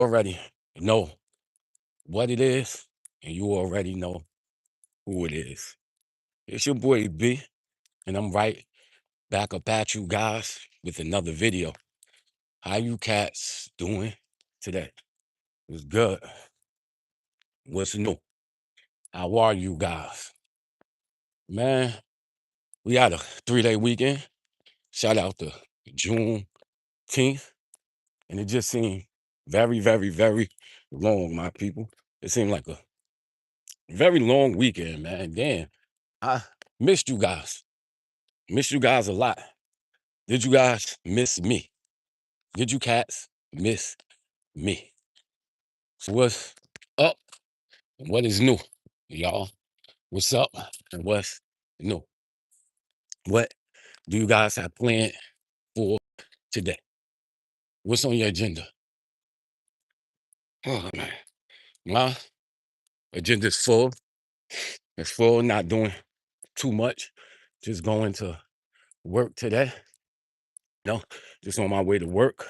already know what it is, and you already know who it is. It's your boy B, and I'm right back up at you guys with another video. How you cats doing today? It's good. What's new? How are you guys? Man, we had a 3-day weekend. Shout out to Juneteenth. And it just seemed very, very, very long, my people. It seemed like a very long weekend, man. Damn. I missed you guys. Missed you guys a lot. Did you guys miss me? Did you cats miss me? So what's up and what is new, y'all? What's up and what's new? What do you guys have planned for today? What's on your agenda? Oh man, my agenda's full. It's full, not doing too much. Just going to work today. No, just on my way to work.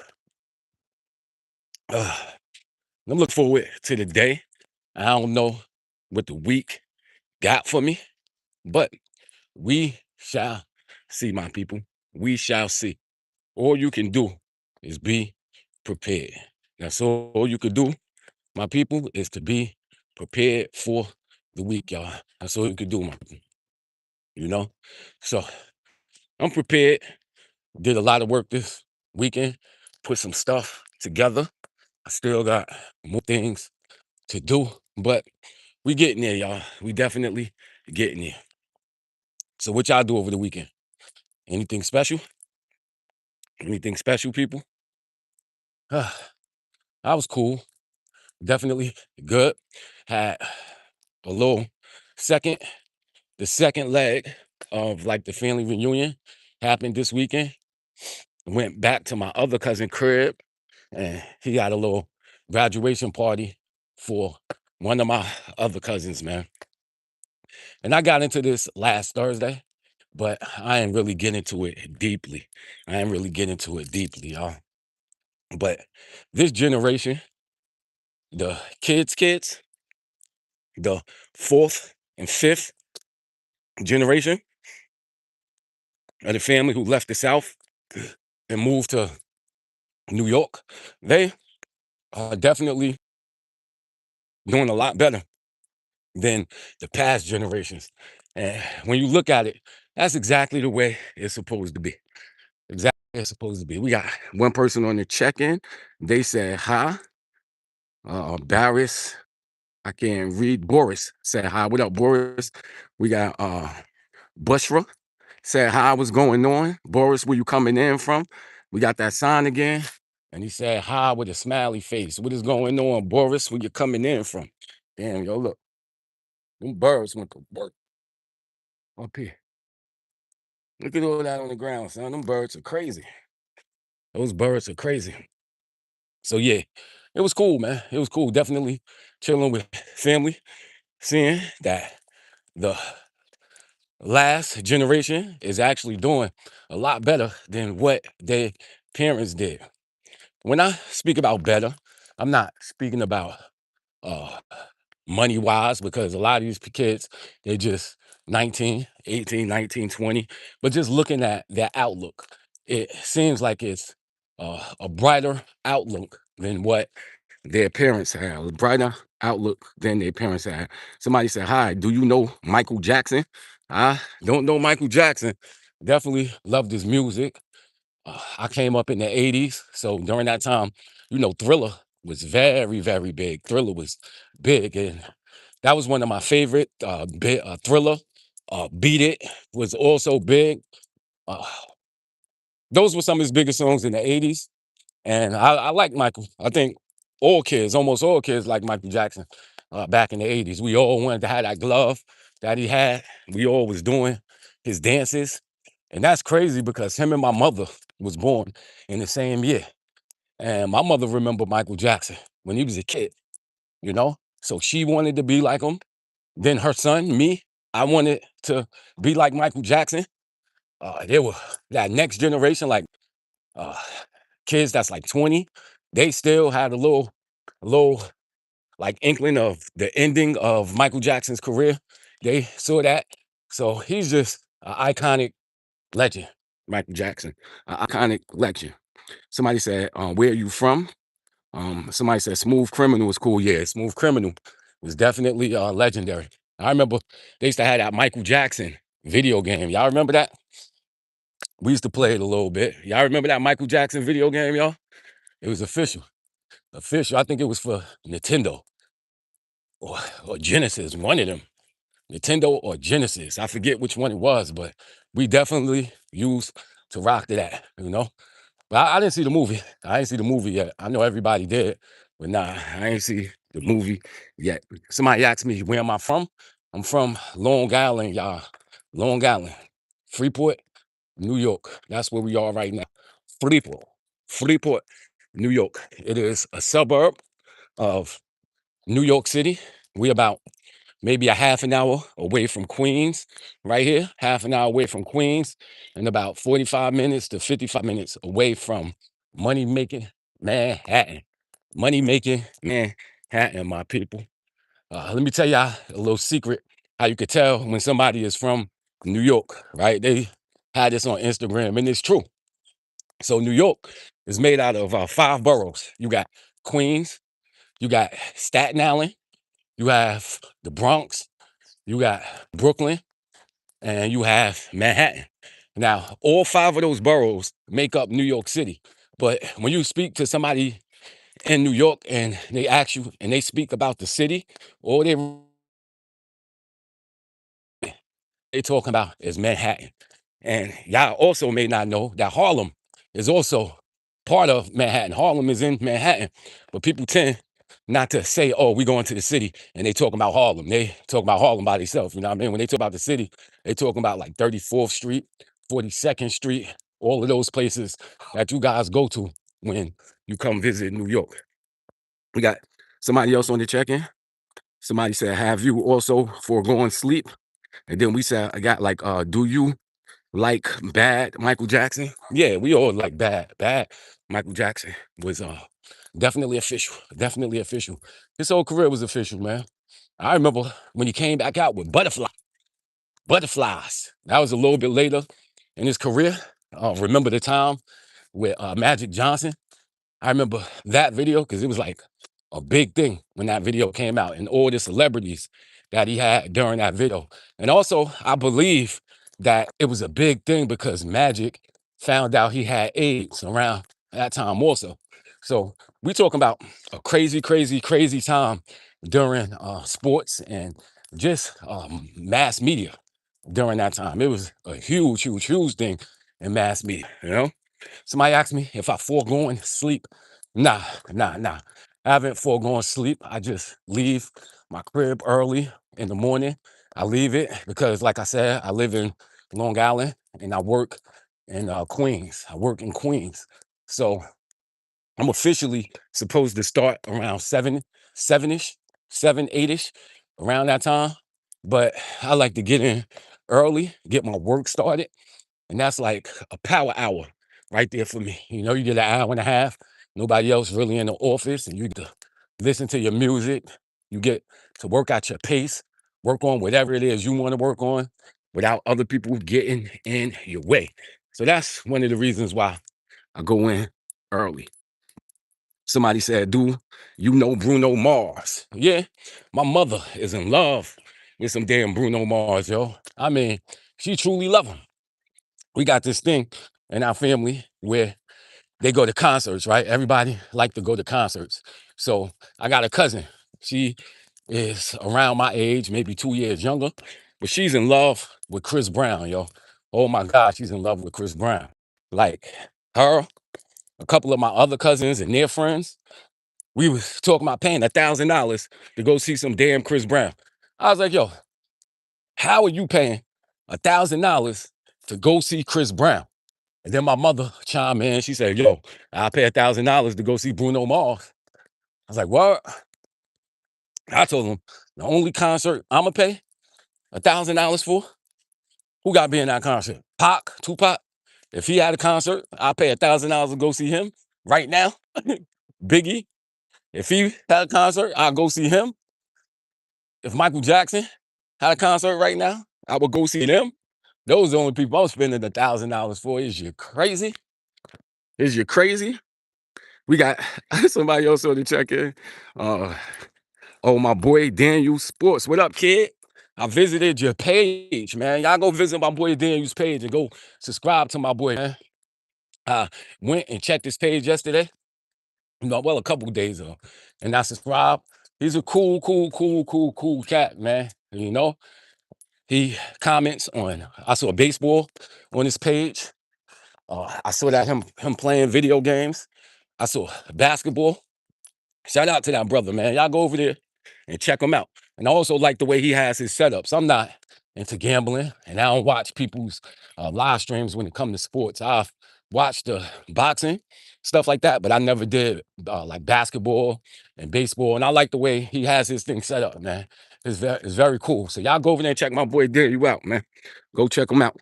I'm looking forward to the day. I don't know what the week got for me, but we shall see, my people. We shall see. All you can do is be prepared. That's all you could do, my people, is to be prepared for the week, y'all. That's all you could do, my people. You know? So I'm prepared. Did a lot of work this weekend, put some stuff together. I still got more things to do, but we getting there, y'all. We definitely getting there. So what y'all do over the weekend? Anything special? Anything special, people? I was cool. Definitely good. Had a little second, the second leg of like the family reunion happened this weekend. Went back to my other cousin crib and he got a little graduation party for one of my other cousins, man. And I got into this last Thursday, but I ain't really get into it deeply. I ain't really get into it deeply, y'all. But this generation, the kids, the fourth and fifth generation of the family who left the South and moved to New York, they are definitely doing a lot better than the past generations. And when you look at it, that's exactly the way it's supposed to be. Exactly it's supposed to be. We got one person on the check-in. They said hi. Barris, I can't read. Boris said hi. What up, Boris? We got Bushra said hi. What's going on? Boris, where you coming in from? We got that sign again. And he said hi with a smiley face. What is going on, Boris? Where you coming in from? Damn, yo, look. Them birds went to work up here. Look at all that on the ground, son. Them birds are crazy. Those birds are crazy. So yeah, it was cool, man. It was cool. Definitely chilling with family, seeing that the last generation is actually doing a lot better than what their parents did. When I speak about better, I'm not speaking about uh money wise because a lot of these kids, they just 19, 18, 19, 20. But just looking at their outlook, it seems like it's a brighter outlook than what their parents had, a brighter outlook than their parents had. Somebody said, hi, do you know Michael Jackson? I don't know Michael Jackson. Definitely loved his music. I came up in the 80s. So during that time, Thriller was very, very big. Thriller was big. And that was one of my favorite. Thriller. Beat It was also big. Uh, those were some of his biggest songs in the 80s. And I like Michael. I think almost all kids like Michael Jackson back in the 80s. We all wanted to have that glove that he had. We all was doing his dances. And that's crazy because him and my mother was born in the same year. And my mother remembered Michael Jackson when he was a kid, you know? So she wanted to be like him. Then her son, me, I wanted to be like Michael Jackson. There were that next generation, like uh, kids that's like 20, they still had a little a little like inkling of the ending of Michael Jackson's career. They saw that. So he's just an iconic legend, Michael Jackson, an iconic legend. Somebody said, where are you from? Somebody said Smooth Criminal was cool. Yeah, Smooth Criminal was definitely legendary. I remember they used to have that Michael Jackson video game. Y'all remember that? We used to play it a little bit. Y'all remember that Michael Jackson video game, y'all? It was official. Official. I think it was for Nintendo or, or Genesis, one of them. Nintendo or Genesis. I forget which one it was, but we definitely used to rock to that, you know? But I didn't see the movie. I didn't see the movie yet. I know everybody did, but nah, I ain't see the movie yet. Somebody asked me, where am I from? I'm from Long Island, y'all. Long Island. Freeport, New York. That's where we are right now. Freeport. Freeport, New York. It is a suburb of New York City. We about maybe a half an hour away from Queens, right here, half an hour away from Queens, and about 45 minutes to 55 minutes away from money making Manhattan. Money making Manhattan, my people. Let me tell y'all a little secret how you could tell when somebody is from New York, right? They had this on Instagram, and it's true. So, New York is made out of 5 boroughs. You got Queens, you got Staten Island, you have the Bronx, you got Brooklyn, and you have Manhattan. Now, all 5 of those boroughs make up New York City. But when you speak to somebody in New York and they ask you and they speak about the city, all they talking about is Manhattan. And y'all also may not know that Harlem is also part of Manhattan. Harlem is in Manhattan, but people tend not to say, oh, we going to the city and they talking about Harlem. They talk about Harlem by themselves. You know what I mean? When they talk about the city, they talking about like 34th Street, 42nd Street, all of those places that you guys go to when you come visit New York. We got somebody else on the check-in. Somebody said, have you also foregone sleep? And then we said, I got like, do you like bad Michael Jackson? Yeah, we all like bad Michael Jackson was definitely official, definitely official. His whole career was official, man. I remember when he came back out with Butterflies. That was a little bit later in his career. Remember the time with Magic Johnson? I remember that video because it was like a big thing when that video came out and all the celebrities that he had during that video. And also, I believe that it was a big thing because Magic found out he had AIDS around that time also. So we talking about a crazy, crazy, crazy time during sports and just mass media during that time. It was a huge, huge, huge thing in mass media, you know? Somebody asked me if I foregone sleep. Nah. I haven't foregone sleep. I just leave my crib early in the morning. I leave it because, like I said, I live in Long Island and I work in Queens. I work in Queens. So I'm officially supposed to start around 7-ish, 8-ish, around that time. But I like to get in early, get my work started. And that's like a power hour right there for me. You know, you get an hour and a half, nobody else really in the office, and you get to listen to your music. You get to work at your pace, work on whatever it is you want to work on without other people getting in your way. So that's one of the reasons why I go in early. Somebody said, do you know Bruno Mars? Yeah, my mother is in love with some damn Bruno Mars, yo. I mean, she truly love him. We got this thing in our family where they go to concerts, right? Everybody like to go to concerts. So I got a cousin. She is around my age, maybe 2 years younger, but she's in love with Chris Brown, yo. Oh my God, she's in love with Chris Brown. Like her, a couple of my other cousins and their friends, we was talking about paying $1,000 to go see some damn Chris Brown. I was like, yo, how are you paying $1,000 to go see Chris Brown? And then my mother chimed in. She said, yo, I'll pay $1,000 to go see Bruno Mars. I was like, what? I told him, the only concert I'm going to pay $1,000 for, who got to be in that concert? Pac, Tupac? If he had a concert, I'll pay $1,000 to go see him right now. Biggie. If he had a concert, I'll go see him. If Michael Jackson had a concert right now, I would go see them. Those are the only people I'm spending $1,000 for. Is you crazy? Is you crazy? We got somebody else on the check-in. Uh, oh, my boy Daniel Sports. What up, kid? I visited your page, man. Y'all go visit my boy Daniel's page and go subscribe to my boy, man. I went and checked his page yesterday. Well, a couple days ago, and I subscribed. He's a cool cat, man. He comments on. I saw baseball on his page. I saw that him playing video games. I saw basketball. Shout out to that brother, man. Y'all go over there and check him out. And I also like the way he has his setups. I'm not into gambling, and I don't watch people's live streams when it comes to sports. I've watched boxing, stuff like that, but I never did like basketball and baseball. And I like the way he has his thing set up, man. It's very cool. So y'all go over there and check my boy Daniel out, man. Go check him out.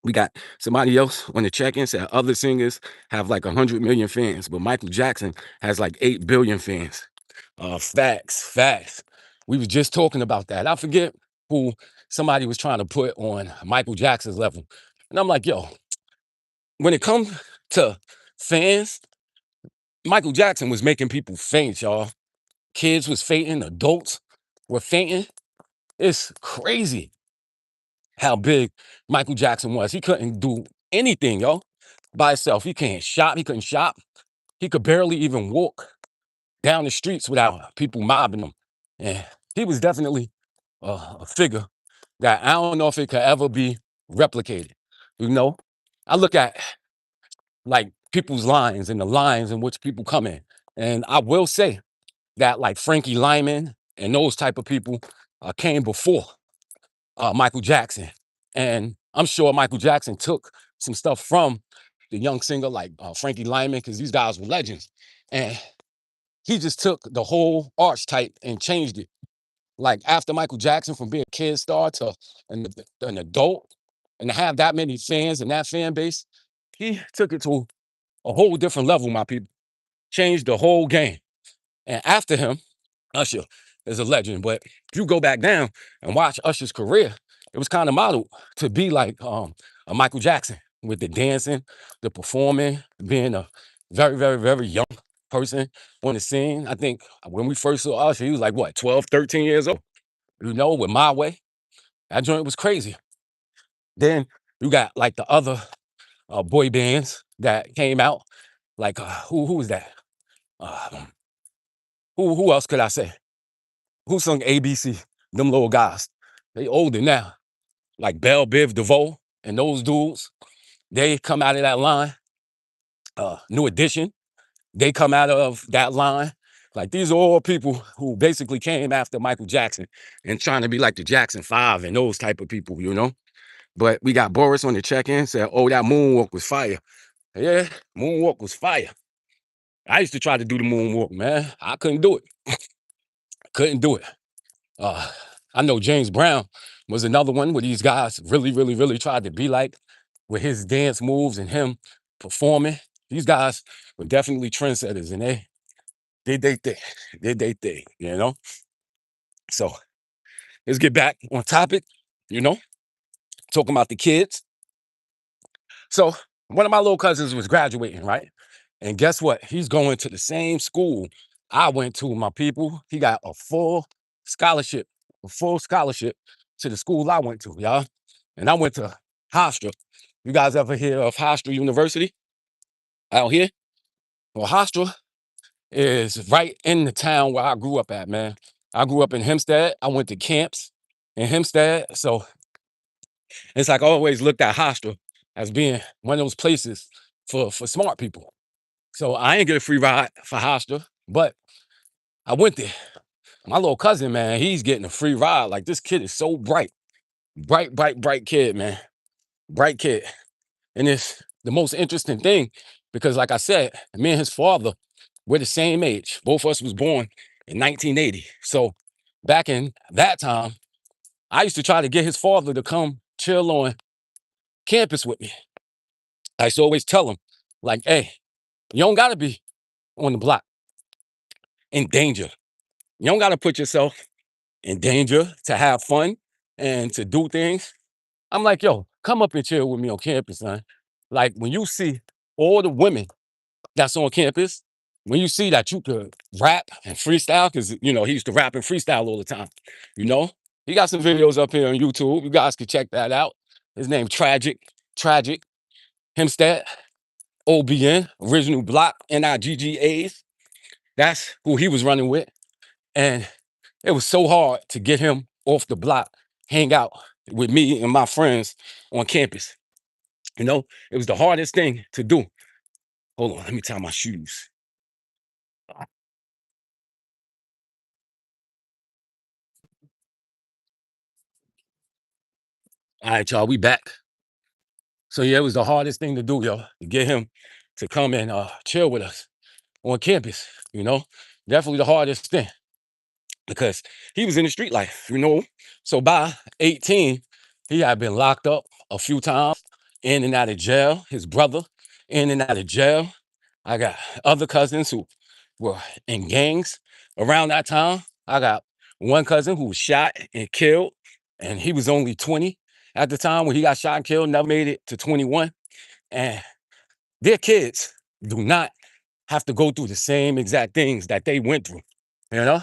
We got somebody else on the check-in said other singers have like 100 million fans, but Michael Jackson has like 8 billion fans. Facts. We was just talking about that. I forget who somebody was trying to put on Michael Jackson's level. And I'm like, yo, when it comes to fans, Michael Jackson was making people faint, y'all. Kids was fainting, adults were fainting. It's crazy how big Michael Jackson was. He couldn't do anything, yo, by himself. He couldn't shop. He could barely even walk down the streets without people mobbing him. And he was definitely a figure that I don't know if it could ever be replicated. You know, I look at like people's lines and the lines in which people come in. And I will say that like Frankie Lyman and those type of people came before Michael Jackson. And I'm sure Michael Jackson took some stuff from the young singer like Frankie Lyman, because these guys were legends. And he just took the whole archetype and changed it. Like after Michael Jackson, from being a kid star to an adult, and to have that many fans and that fan base, he took it to a whole different level, my people. Changed the whole game. And after him, Usher is a legend. But if you go back down and watch Usher's career, it was kind of modeled to be like a Michael Jackson with the dancing, the performing, being a very young person on the scene. I think when we first saw Usher, he was like, what, 12, 13 years old? With My Way. That joint was crazy. Then you got like the other boy bands that came out. Like, who was that? Uh, who else could I say? Who sung ABC? Them little guys. They older now. Like Belle Biv DeVoe and those dudes. They come out of that line. New Edition. They come out of that line. Like these are all people who basically came after Michael Jackson and trying to be like the Jackson 5 and those type of people. But we got Boris on the check-in, said, oh, that moonwalk was fire. Yeah, moonwalk was fire. I used to try to do the moonwalk, man. I couldn't do it. Couldn't do it. I know James Brown was another one where these guys really tried to be like with his dance moves and him performing. These guys were definitely trendsetters, and they did they thing. Did they thing. So let's get back on topic, you know, talking about the kids. So one of my little cousins was graduating, right? And guess what? He's going to the same school I went to, my people. He got scholarship, a full scholarship to the school I went to, y'all. And I went to Hofstra. You guys ever hear of Hofstra University out here? Well, Hofstra is right in the town where I grew up at, man. I grew up in Hempstead. I went to camps in Hempstead. So it's like I always looked at Hofstra as being one of those places for smart people. So I ain't get a free ride for Hofstra, but I went there. My little cousin, man, he's getting a free ride. Like this kid is so bright. Bright kid, man. Bright kid. And it's the most interesting thing because, like I said, me and his father, we're the same age. Both of us was born in 1980. So back in that time, I used to try to get his father to come chill on campus with me. I used to always tell him, like, hey, you don't gotta be on the block. in danger. You don't got to put yourself in danger to have fun and to do things. I'm like, yo, come up and chill with me on campus, son. Like when you see all the women that's on campus, when you see that you could rap and freestyle, because he used to rap and freestyle all the time, you know? He got some videos up here on YouTube. You guys can check that out. His name Tragic, Hempstead, OBN, Original Block, NIGGAs. That's who he was running with. And it was so hard to get him off the block, hang out with me and my friends on campus. It was the hardest thing to do. Hold on, let me tie my shoes. All right, y'all, we back. So yeah, it was the hardest thing to do, yo, to get him to come and chill with us on campus. Definitely the hardest thing because he was in the street life. So by 18, he had been locked up a few times, in and out of jail. His brother, in and out of jail. I got other cousins who were in gangs around that time. I got one cousin who was shot and killed, and he was only 20 at the time when he got shot and killed, never made it to 21. And their kids do not have to go through the same exact things that they went through. You know,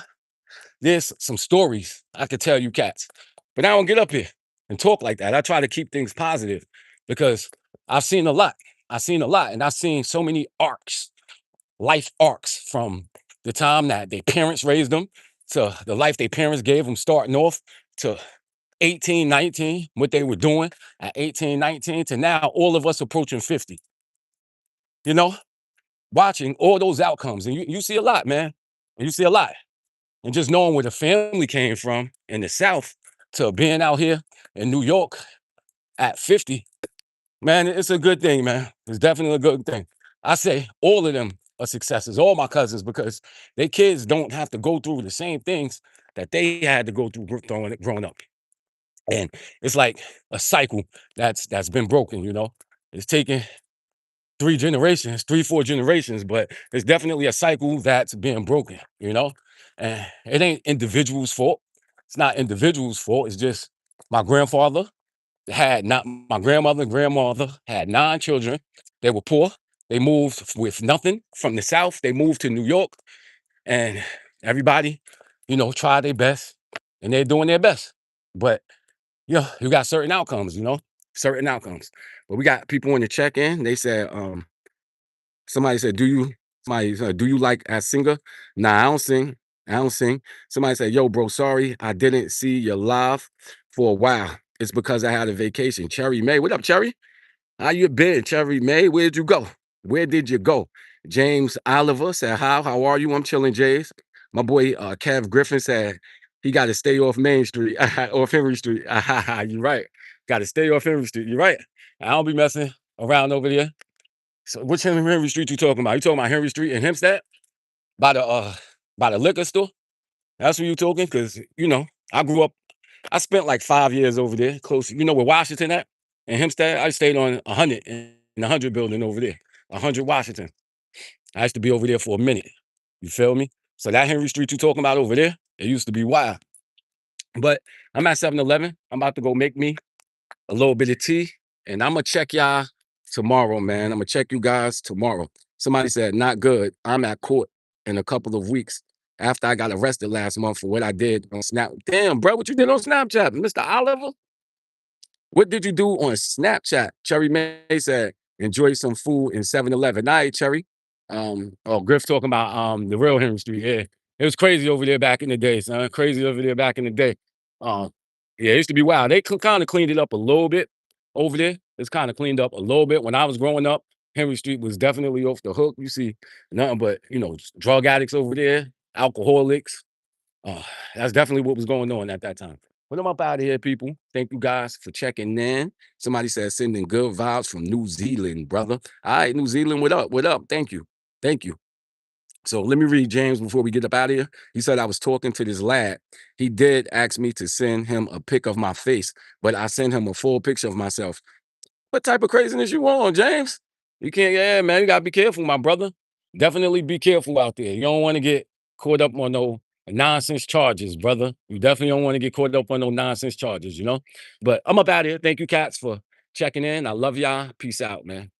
there's some stories I could tell you cats, but I don't get up here and talk like that. I try to keep things positive because I've seen a lot. I've seen a lot, and I've seen so many life arcs from the time that their parents raised them to the life their parents gave them starting off to 18, 19, what they were doing at 18, 19 to now all of us approaching 50. You know, watching all those outcomes. And you see a lot, man. And you see a lot. And just knowing where the family came from in the South to being out here in New York at 50, man, it's a good thing, man. It's definitely a good thing. I say all of them are successes, all my cousins, because their kids don't have to go through the same things that they had to go through growing up. And it's like a cycle that's been broken. It's taken 3 generations, 3, 4 generations, but it's definitely a cycle that's being broken. And it ain't individuals' fault. It's not individuals' fault. It's just my grandfather had not my grandmother and grandmother had 9 children. They were poor. They moved with nothing from the South. They moved to New York, and everybody, tried their best, and they're doing their best. But you got certain outcomes, certain outcomes. But we got people in the check-in. They said, somebody said, somebody said, do you like as singer? Nah, I don't sing. I don't sing. Somebody said, yo, bro, sorry, I didn't see your live for a while. It's because I had a vacation. Cherry May. What up, Cherry? How you been, Cherry May? Where'd you go? Where did you go? James Oliver said, how are you? I'm chilling, Jays. My boy Kev Griffin said he got to stay off Main Street, off Henry Street. You're right. Got to stay off Henry Street. You're right. I don't be messing around over there. So which Henry Street you talking about? You talking about Henry Street in Hempstead? By the liquor store? That's what you talking? Because I grew up, I spent like 5 years over there, close, where Washington at? In Hempstead. I stayed on 100 in the 100 building over there. 100 Washington. I used to be over there for a minute. You feel me? So that Henry Street you talking about over there, it used to be wild. But I'm at 7-Eleven. I'm about to go make me a little bit of tea, and I'm gonna check y'all tomorrow, man. I'm gonna check you guys tomorrow. Somebody said, not good. I'm at court in a couple of weeks after I got arrested last month for what I did on Snap. Damn, bro, what you did on Snapchat, Mr. Oliver? What did you do on Snapchat? Cherry May said, enjoy some food in 7-Eleven. Night, Cherry. Griff talking about the real Henry Street. Yeah. It was crazy over there back in the day, son. Crazy over there back in the day. Um, yeah, it used to be wild. They kind of cleaned it up a little bit over there. It's kind of cleaned up a little bit. When I was growing up, Henry Street was definitely off the hook. You see nothing but, drug addicts over there, alcoholics. Uh, that's definitely what was going on at that time. But I'm up out of here, people. Thank you guys for checking in. Somebody said sending good vibes from New Zealand, brother. All right, New Zealand, what up? What up? Thank you. Thank you. So let me read James before we get up out of here. He said, I was talking to this lad. He did ask me to send him a pic of my face, but I sent him a full picture of myself. What type of craziness you on, James? You can't, yeah, man, you gotta be careful, my brother. Definitely be careful out there. You don't want to get caught up on no nonsense charges, brother. You definitely don't want to get caught up on no nonsense charges, you know. But I'm up out here. Thank you, cats, for checking in. I love y'all. Peace out, man.